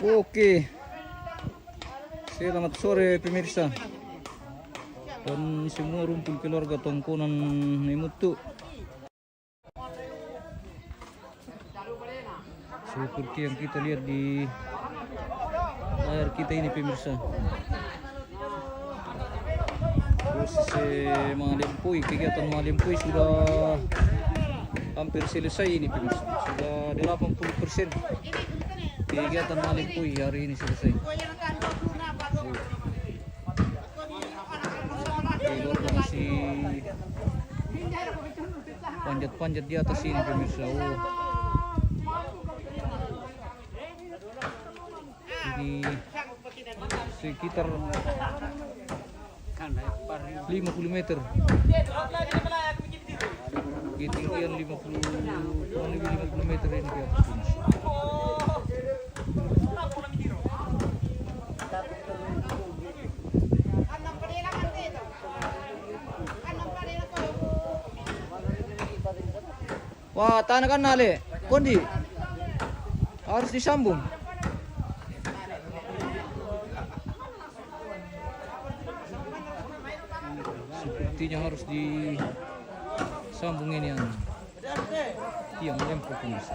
Oke. Selamat sore pemirsa. Dan semua rumpun keluarga tongkonan Nimutu. Seperti yang kita lihat di layar kita ini pemirsa. Proses mengalempui, kegiatan mengalempui sudah hampir selesai ini pemirsa. Sudah 80% kegiatan mengalempui hari ini selesai. Keluarga masih panjat-panjat di atas ini pemirsa. Ini sekitar 50 meter. Ketinggian 50 meter ini ke atas pemirsa. Wah, tanah kan nale, kondi harus disambung. Sepertinya harus disambung ini yang lempar pemirsa.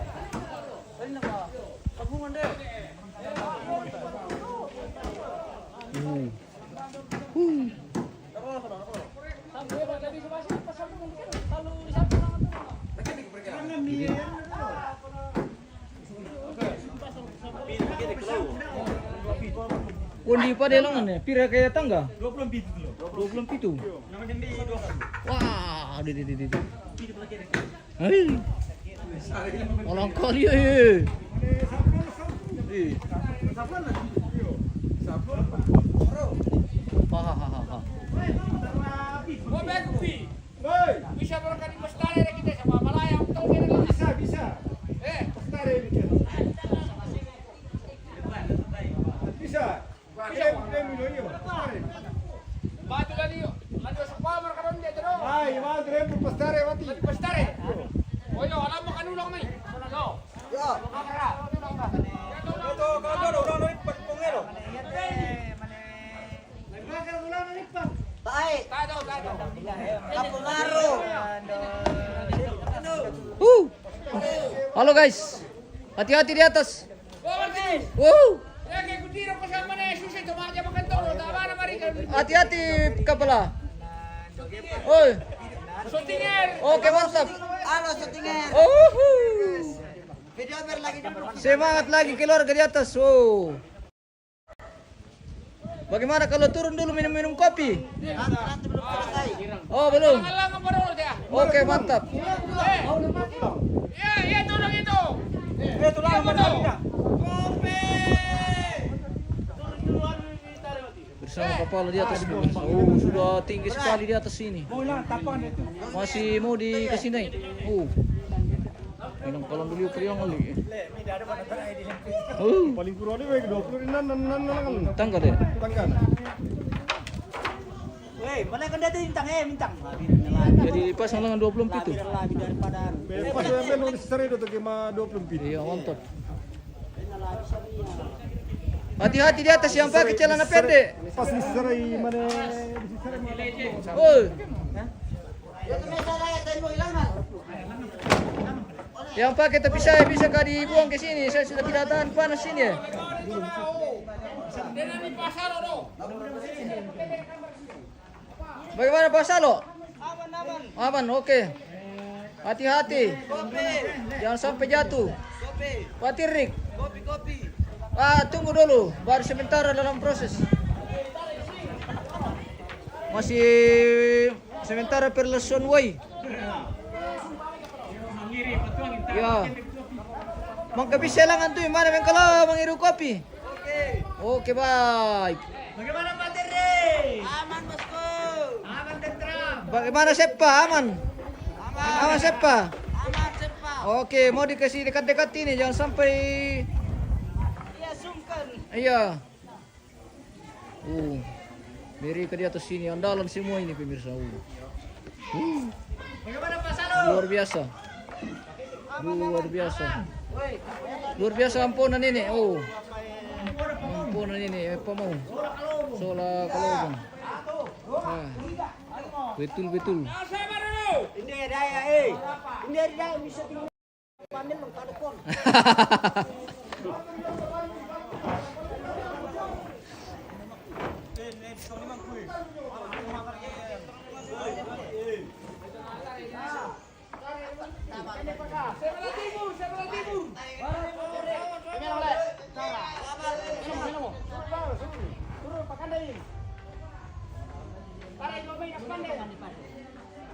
Kondi pa delangan ya, pira kayak tangga? 27. Wah, di. Hei. Orang kali ya. Hahaha. Bisa berangkat di Bestari kita sama Malaya untuk bisa. Bestari bisa. Batu lagi yuk. Lanjut sekolah markaron dia terus. Ay, madre, Bestari mati. Bestari. Oh yo, alam mo kanulong may. No. Ya. Kamera. Ito, kagano, ulang ipat pongero. Tayo. Kapungaro. Halo guys, hati-hati di atas. Martin. Ya kayak kutiro pa sa manay susi tumaja magantoro. Tama na marikan. Hati-hati kepala. Oi. Shootinger. Oke, mantap. Halo, Shootinger. Videomer lagi dulu. Semangat lagi keluarga di atas. Bagaimana kalau turun dulu minum kopi? Nanti belum selesai. Oh, belum. Alang ang parol dia. Oke, mantap. Ya, tulong itu. Ito lang Iya, Bersama kepala di atas. Sudah tinggi sekali di atas sini. Masih mau dikasih naik. Minum kolon dulu kriang kali. paling kurang ini 20 nan. Tangga deh. Tanggan. Weh, mana kan dia mintang. Jadi pasang dengan 20 pitu. Lebih daripada Pas yang nulis seri itu kema 20 pit. Iya, mantap. Hati-hati di atas yang pakai celana pendek. Pas di seri mana? Oh, Itu misalnya saya mau hilang mal. yang pakai tapi saya bisa kah dibuang ke sini? Saya sudah tidak tahan panas sini ya. Bagaimana Pak Salo? Aman, oke. Hati-hati. Jangan sampai jatuh. Pak Tirik. Kopi. Tunggu dulu, baru sementara dalam proses. Masih sementara perleson way. Ya. Mangka bisa lang antu mana men kalau mengiru kopi. Oke, baik. Bagaimana Pak Terry? Aman bosku. Aman tentram. Bagaimana Sepa? Aman. Aman Sepa. Aman cepat. Oke, mau dikasih dekat-dekat ini jangan sampai Iya sungkan. iya. Beri ke di atas sini andalan semua ini pemirsa. Bagaimana Pak Salo? Luar biasa. Luar biasa ampunan ini. Corona ini apa mau? Sola Kalobong. Ah. Betul. Ini daya Ini daya bisa tinggal panel ng talupon.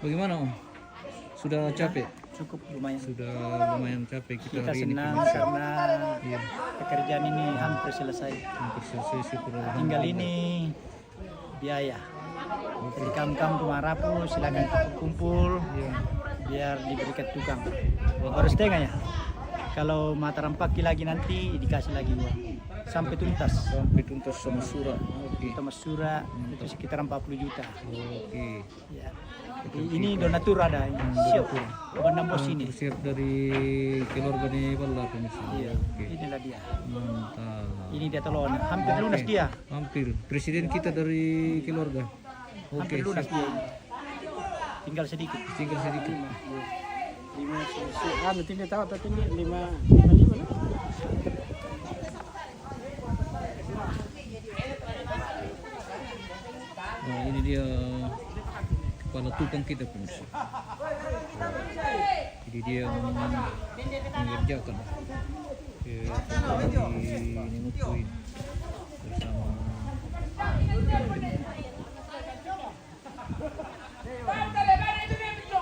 Bagaimana Om? Sudah capek? Cukup lumayan. Sudah lumayan capek kita Kita hari ini. senang karena pekerjaan ini hampir selesai. Hampir selesai syukur Tinggal alhamdulillah. ini biaya. Jadi kamu Marapu silakan kumpul biar diberikan tukang. Baru setengah ya. Kalau Mataram Paki lagi nanti dikasih lagi uang sampai tuntas. Sampai tuntas sama surat. Oke. Thomas Sura itu sekitar 40 juta. Oke. Ya. Jadi ini donatur ada, siap. Bandang bos ini. Siap dari keluarga nih Balla pemirsa. Iya. Oke. Inilah dia. Mantap. Ini dia telon, hampir lunas dia. Hampir. Presiden kita dari keluarga. Oke. Hampir lunas siap. dia. Tinggal sedikit. Tinggal sedikit. 5 tinggi tahu atau tinggi 5 Nah, ini dia kepala tukang kita pemirsa. Jadi dia mengerjakan dinemukuin bersama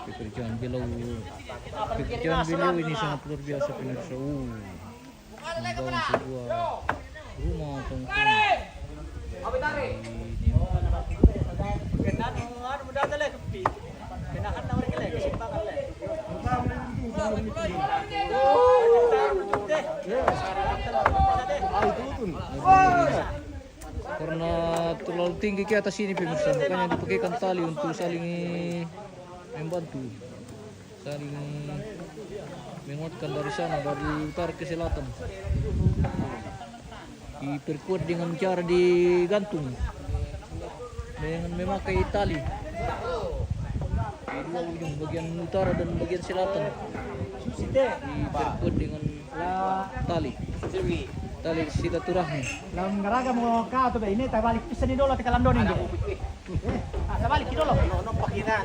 pekerjaan beliau ini sangat luar biasa pemirsa. Membangun sebuah rumah tongkrongan. Karena terlalu tinggi ke atas ini pemirsa, makanya dipakaikan tali untuk saling membantu, saling menguatkan dari sana, dari utara ke selatan. Diperkuat dengan cara digantung dengan memakai tali di dua ujung, bagian utara dan bagian selatan. Diperkuat dengan tali silaturahmi. Lang ngaraga mo ka to ba ini tabalik isa ni dolo te kalandon ini. Tabalik dolo. No pakita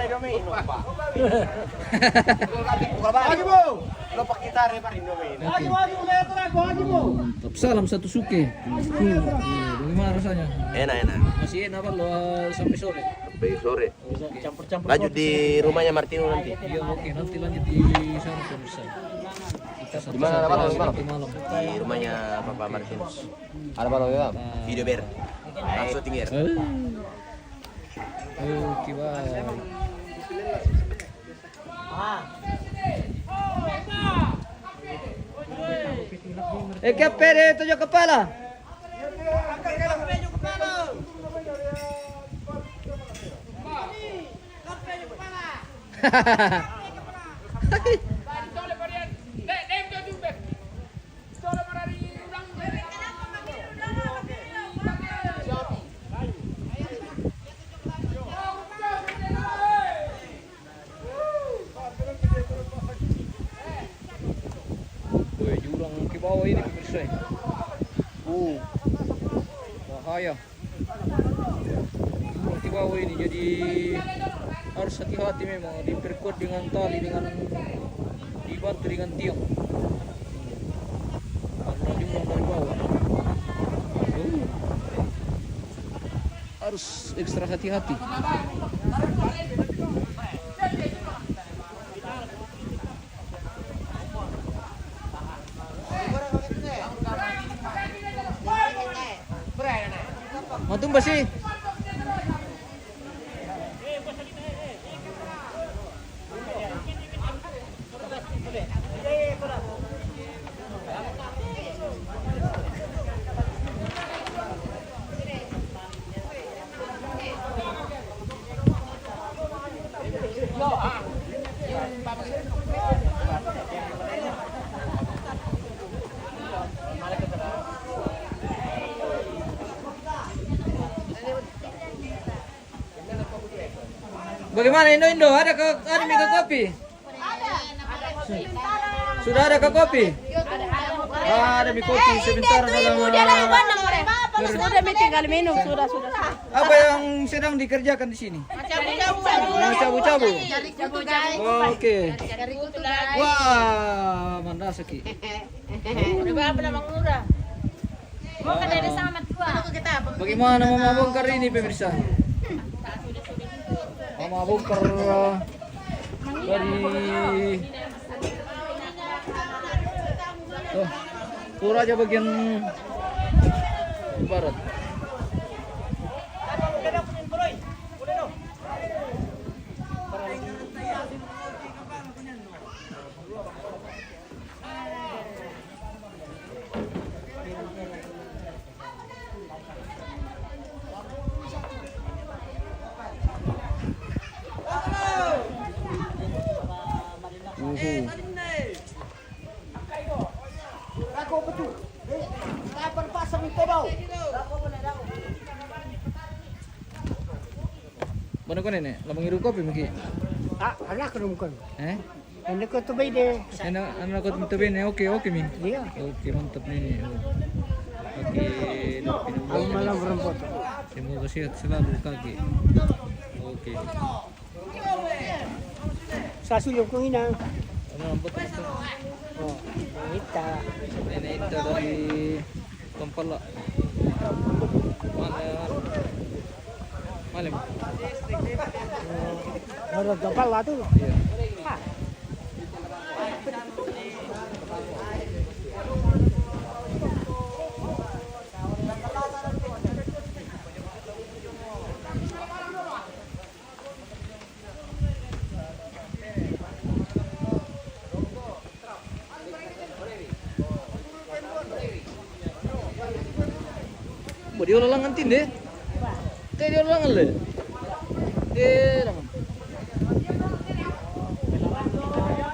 re do me. Agi mo. No pakita re pa rin do me. Agi mo leto na ko agi mo. Mantap. Salam satu suke. Bagaimana rasanya? Enak. Masih enak kalau sampai sore. Sampai sore. Campur-campur. Lanjut di rumahnya Martino nanti. Iya oke, nanti lanjut di sana pemirsa. Kita Di mana ada malam? malam. Di rumahnya Bapak Martinus. Ada malam ya? Video ber. Langsung tinggi. Oke, baik. ¿Qué pere tuyo kepala? Jurang ke bawah ini pemirsa. Bahaya. Jurang ke bawah ini, jadi harus hati-hati memang, diperkuat dengan tali, dengan dibantu dengan tiang. Karena jurang dari bawah. Harus ekstra hati-hati. Matung ba sih? Bagaimana Indo? Ada mie ke kopi? Sudah ada ke kopi? Ada mie kopi sebentar Sudah tinggal minum, sudah. Apa yang sedang dikerjakan di sini? Cabu-cabu. Oke. Wah, mana seki? Bagaimana Mama Bongkar ini pemirsa? Mama Bongkar dari Toraja bagian barat. Mana kau nenek? Lamang hidup kopi mungkin. Anak rumkan. Ini kau tu bayi deh. Anak kau tu bayi ni. Oke mi. Iya. Oke mantap ni. Oke. Malam berempot. Semoga sehat selalu kaki. Oke. Sasulong kong ina. Ano ang buto ito? Oh, ita. Nenek ito dari Kampala. Malam. Orang kapal lah tu. Iya. Dia ulang antin deh. Dia ulang le. Dia naman.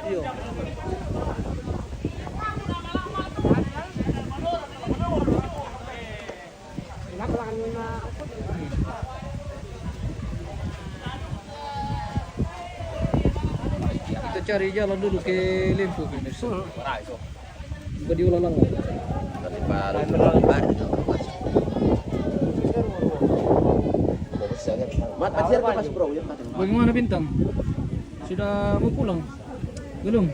Iyo. Kita cari jalan dulu ke Lempo pemirsa. Coba diulang. Bagaimana Bintang? Sudah mau pulang? Belum?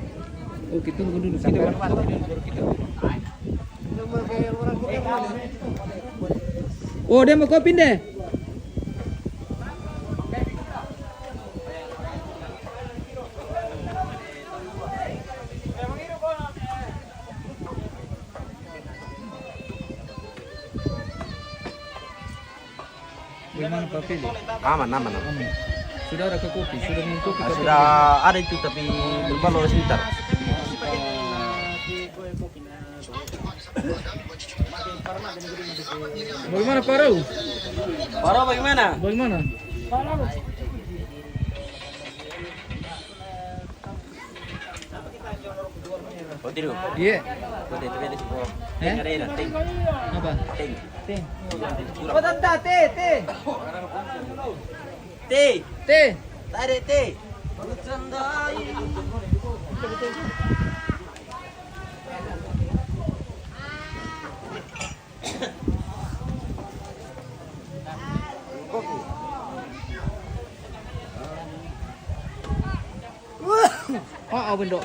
Oke, tunggu dulu. Kita baru kita. Oh, dia mau kopi deh. Bagaimana Pak Fili? Aman. Sudah ada ke kopi? Sudah minum kopi? Sudah ada itu tapi belum sebentar. Bagaimana Pak Rau? Baru bagaimana? Bagaimana? Oh tidur. Iya. Oh tidur di sebuah. Eh? Arena ting. Apa? Ting. Teh. Oh tanda teh. Teh. Tarik teh. Bendo.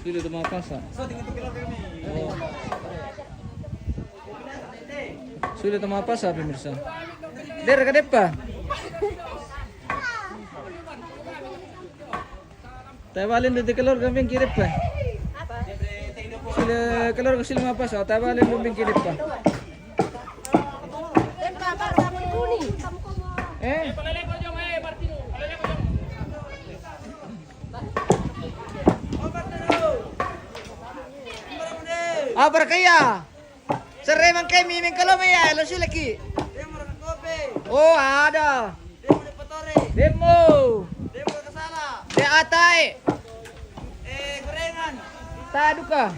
Sudah tu mapasa. Sudah tu mapasa pemirsa. Der ka depa. Tabalin di kelor kambing kirip pa. Sila kelor ko sila mapasa. Tabalin kambing kirip pa. Apa kaya? Serai man kami min kalau ya, lo sila ki. Oh, ada. Demo. Demo ke sana. De atai. Gorengan. Tadu ka.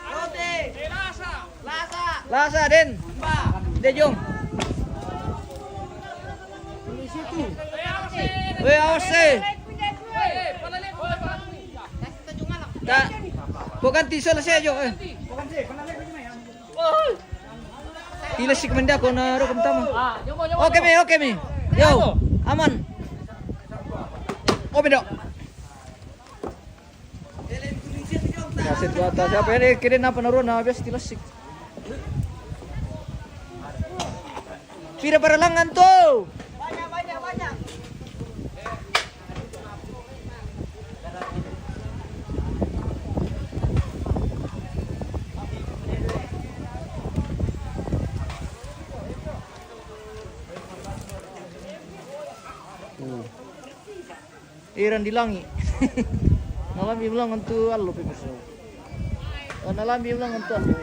Roti. Lasa. Lasa den. De jong. Weh awas eh. Tak. Bukan tisol saya jo. Tila sik menda ko na ro tama. Oke mi. Yo, aman. Open dok. Kasih tu atas siapa ini kira apa naruh na biasa tila sik. Pira paralangan tu. Banyak. Iran dilangi. Nalambi bilang untuk alu pemirsa. Nalambi bilang untuk alu.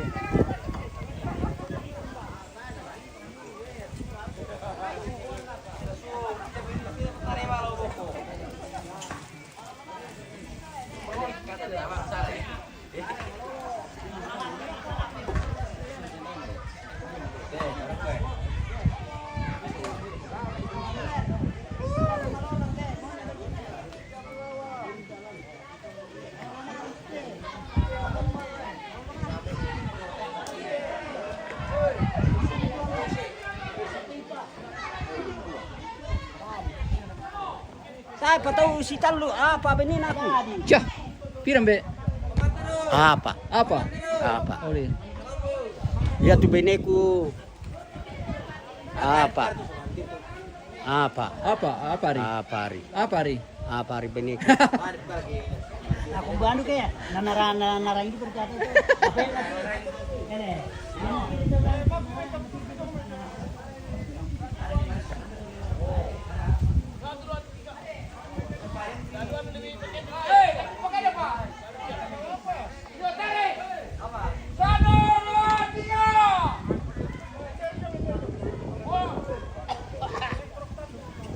Saya tahu si talu apa benin aku. Cah, piram be. Apa? Apa? Oleh. Ya tu beneku. Apa? Apa hari beneku? Aku bandu kayak nara itu berkata itu.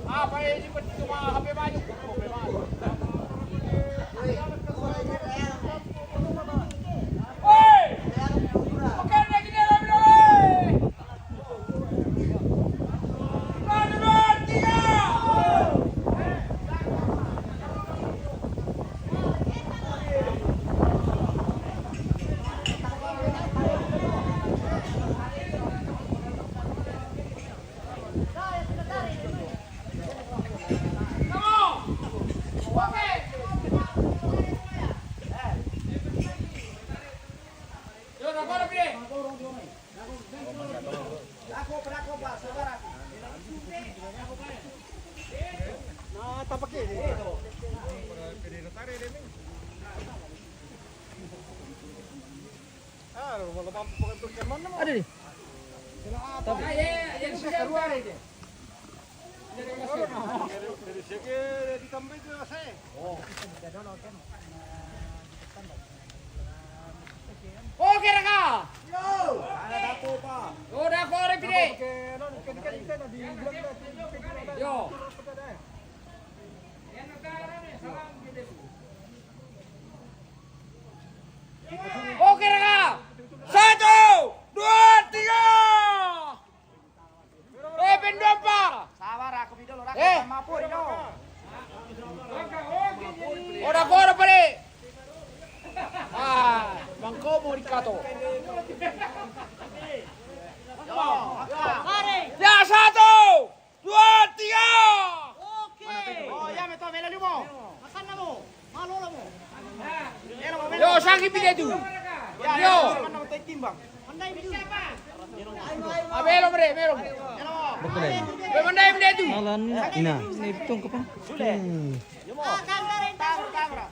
Apa ini? Ada nih. Oke raka. Udah kore pide. Yo. Oke raka. 1, 2, 3. Pendompa. Sabar aku video lo Eh. mampu yo. Udah kore pide. Bangko mau dikato. Ya 1, 2, 3. Oh ya me tomé el humo. Makan mo. Malo mo. Yo sakit pide tu. Yo. Timbang. Pandai siapa? Melo bre, melo. Mandai pide tu. Alan ina. Ini betul ke bang? Kamera.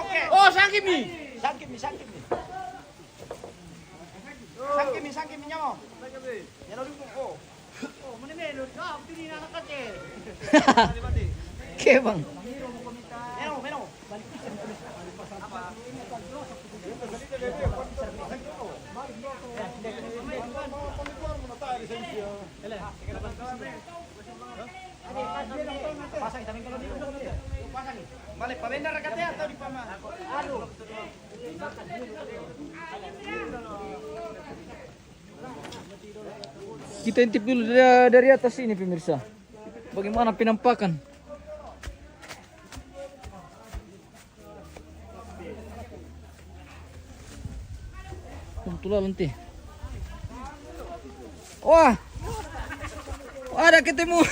Oke. Oh sakit mi. Sangkit mi. Sangkit mi nyamo. Ya lo dulu. Oh, mana melo ka pili na nakate. Ke bang. Meno. pasang tapi kalau di pasang nih. Balik pabenda rakatnya atau di pama? Aduh. Kita intip dulu dari atas ini pemirsa. Bagaimana penampakan? Tulah nanti. Wah, ada ketemu.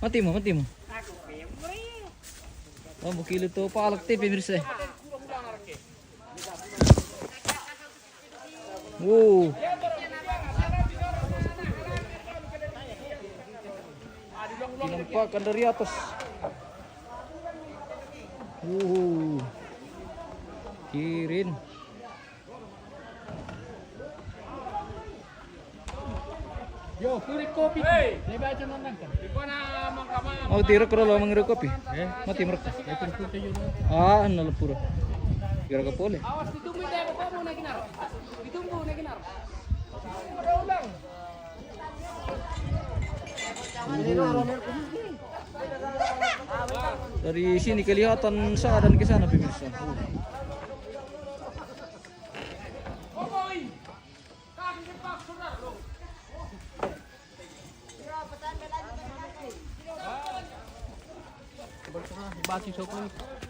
mati mo. Oh, bukilo to palak te pemirsa. Wow. Dinampakan dari atas. Kirin. Yo, kulit kopi. Hey, baca nonton kan? Di mana mangkama? Oh, tira ko lang mangiru kopi. Mati mereka. Ah, nalapura. Kira ka pole. Awas ditunggu deh, bapak mau naikin ar. Ditunggu naikin ar. Ada ulang. Dari sini kelihatan sana dan ke sana pemirsa.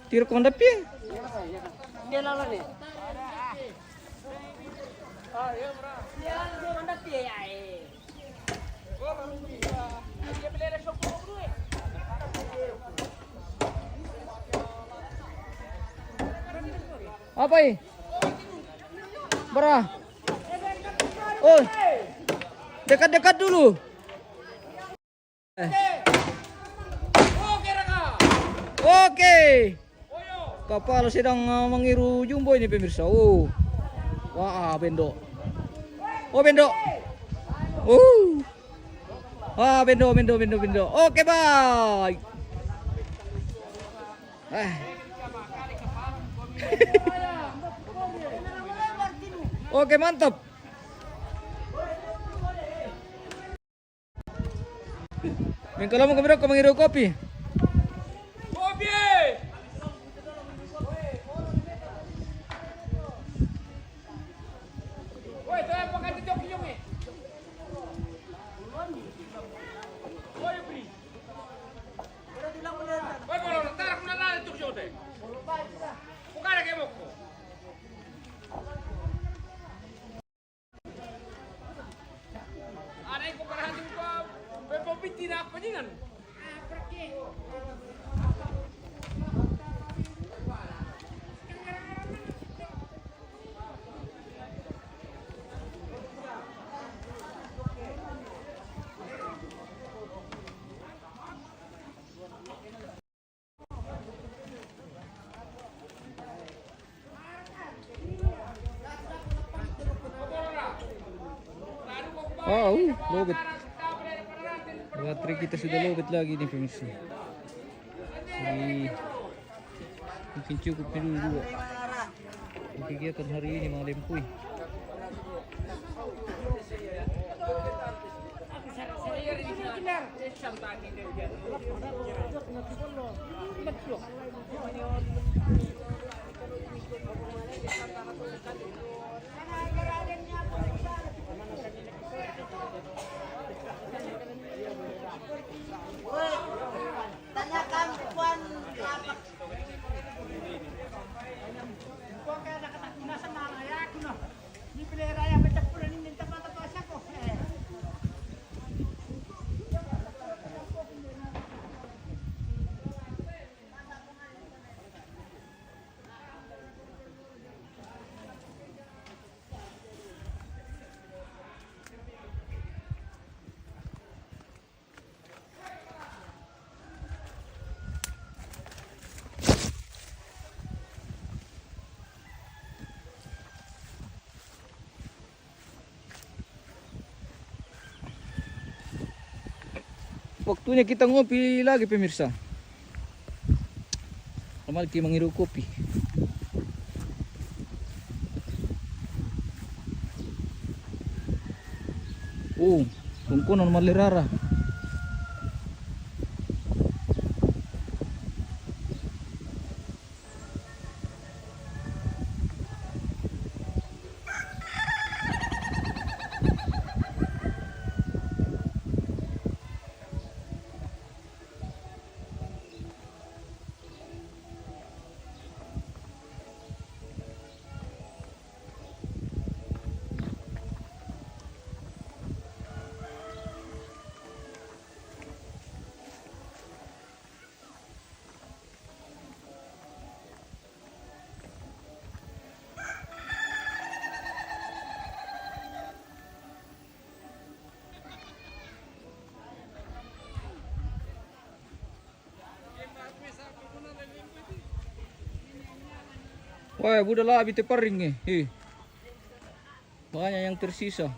Tiro ko mandapi. Dia lawan nih. Dia mandap dia ya. Apa ini? Berah. Oh. Dekat-dekat dulu. Oke. Kapal sedang mengiru jumbo ini pemirsa. Oh. Wah, bendo. Oh, bendo. Wah, bendo. Oke, baik. Oke, mantap. Kalau mau kemana kau mengiru kopi? Oh, lobet. Baterai kita sudah lobet lagi nih pemirsa. Jadi mungkin cukup dulu dua. Kegiatan hari ini Mang Lempuy. Tanyakan Puan Waktunya kita ngopi lagi pemirsa. Kembali kita mengiru kopi. Oh, tungkunan malirara. Wah, udah lah abis paring eh. Banyak yang tersisa.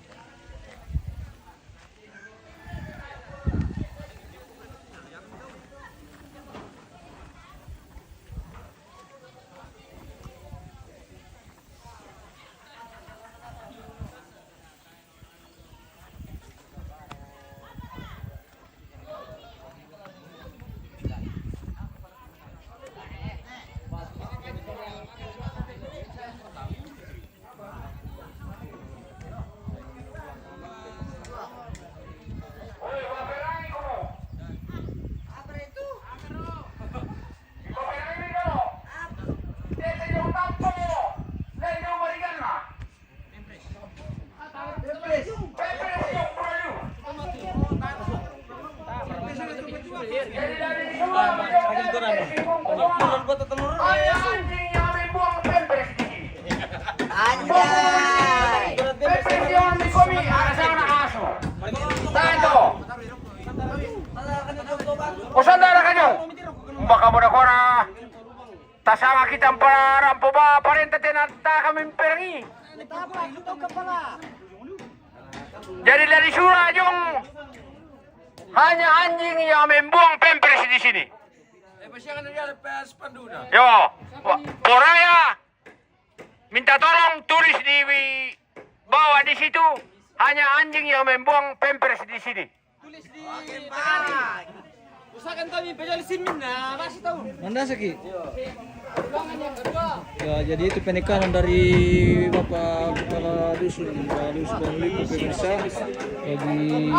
Saudara kanyo, baka mo na ko na tasama kita para rampo ba parenta tinata kami perangi. Jadi dari surah yung hanya anjing yang membuang pampers di sini. Yo, Poraya minta tolong tulis di bawah di situ hanya anjing yang membuang pampers di sini. Tulis di usahakan kami pejalisin minna, masih tahu. Anda Saki? Ya, jadi itu penekanan dari Bapak Kepala Dusun Bang Lipu pemirsa bagi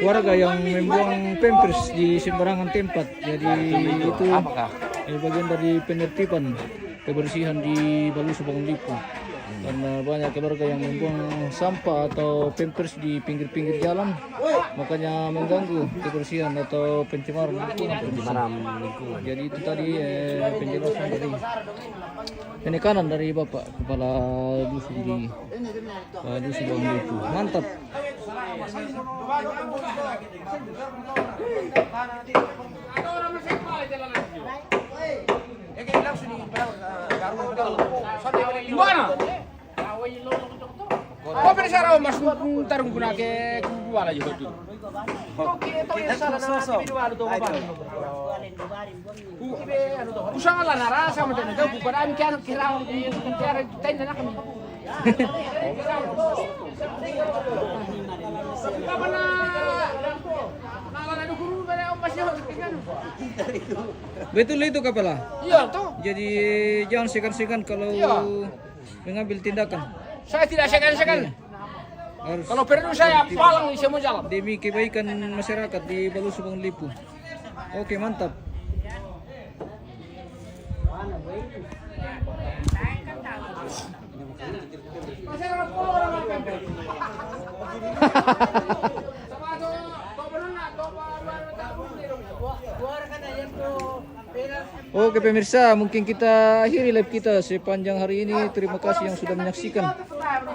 warga yang membuang pampers di sembarangan tempat. Jadi itu bagian dari penertiban kebersihan di Balus Bang Lipu. Karena banyak keluarga yang membuang sampah atau pampers di pinggir-pinggir jalan, makanya mengganggu kebersihan atau pencemaran lingkungan. Jadi itu tadi penjelasan dari penekanan dari Bapak Kepala Dusun di Dusun Bang Lipu. Mantap. Gimana? Kau bersara mas tarung guna ke kubuan aja betul. Usang lah nara sama dengan kau bukan kami kan kira kira tenda nak kami. Apa na? Kalau ada guru pada om masih kan. Betul itu Kepala? Iya tuh. Jadi jangan segan-segan kalau mengambil tindakan. Saya tidak segan-segan. Harus Kalau perlu saya palang di semua jalan. demi kebaikan masyarakat di Balus Bang Lipu. Oke, mantap. Oke pemirsa, mungkin kita akhiri live kita sepanjang hari ini. Terima kasih yang sudah menyaksikan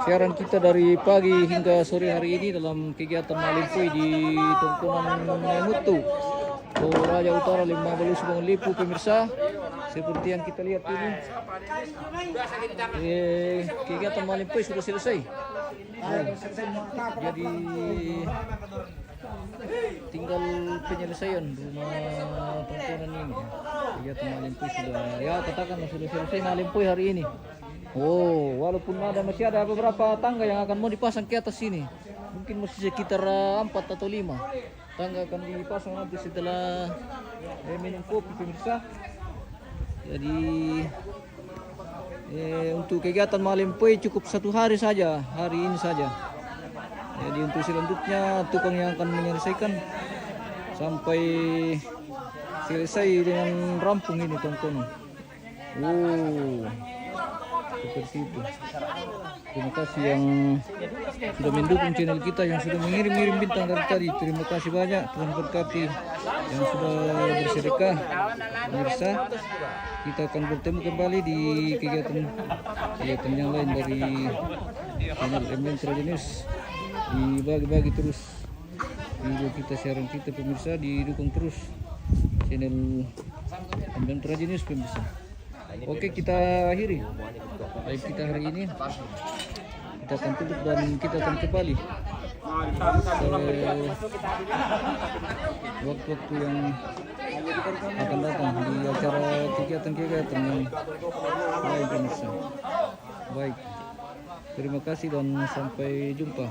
siaran kita dari pagi hingga sore hari ini dalam kegiatan Malimpui di Tongkonan Mutu, Toraja Utara 5 Balus Bang Lipu pemirsa. Seperti yang kita lihat ini, kegiatan Malimpui sudah selesai. Jadi tinggal penyelesaian rumah Tongkonan ini. Kegiatan Malimpui sudah, ya katakanlah sudah selesai Malimpui hari ini. Oh, walaupun masih ada beberapa tangga yang akan mau dipasang ke atas sini. Mungkin masih sekitar 4 atau 5 tangga akan dipasang nanti setelah minum kopi pemirsa. Jadi untuk kegiatan Malimpui cukup 1 hari saja, hari ini saja. Jadi untuk selanjutnya tukang yang akan menyelesaikan sampai selesai dengan rampung ini Tongkonan. Seperti itu. Terima kasih yang sudah mendukung channel kita, yang sudah mengirim bintang dari tadi. Terima kasih banyak, Tuhan berkati yang sudah bersedekah. Pemirsa, kita akan bertemu kembali di kegiatan yang lain dari channel Adventure News. Dibagi-bagi terus video kita, siaran kita pemirsa, didukung terus channel Adventure News pemirsa. Oke, kita akhiri live kita hari ini. Kita akan tutup dan kita akan kembali waktu-waktu yang akan datang di acara kegiatan-kegiatan yang lain pemirsa. Baik, terima kasih dan sampai jumpa.